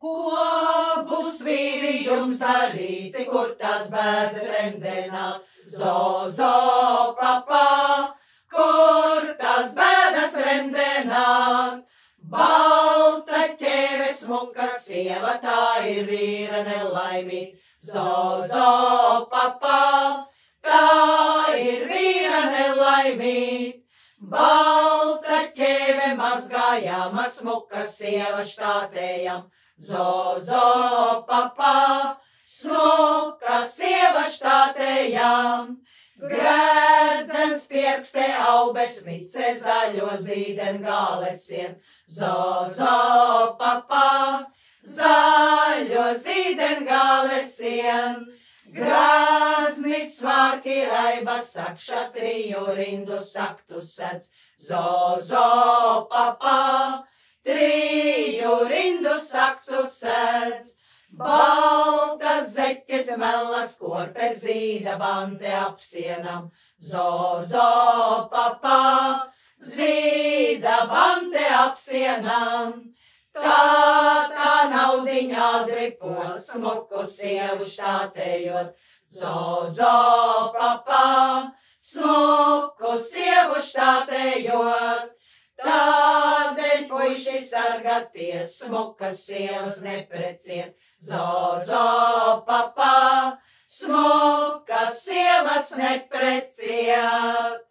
Ko būs vīri jums darīti, kur tās bēdas remdenā? Zo, zo, papa, kur tās bēdas remdenā? Balta ķēve smuka sieva, tā ir vīra nelaimīt. Zo, zo, papa, tā ir vīra nelaimīt. Balta ķēve mazgājama, smuka sieva štātējam. Zo, zo, papa, smuka sieva štātējam. Grēdzems pierkste aubes mice, zaļo zīden gālesien. Zo, zo, papa, zaļo zīden gālesien. Grāzni svārki raiba sakša, triju rindu saktu sēdz. Zo, zo, papa, triju rindu saktu sēdz. Balta zeķes melas korpe zīda bante apsienam. Zo, zo, papa, zīda bante apsienam. Tā naudiņā zripot, smuku sievu štātējot. Zo, zo, papa, smuku sievu štātējot. Tādēļ puiši sargaties, smukas sievas nepreciet. Zo, zo, papa, smukas sievas nepreciet.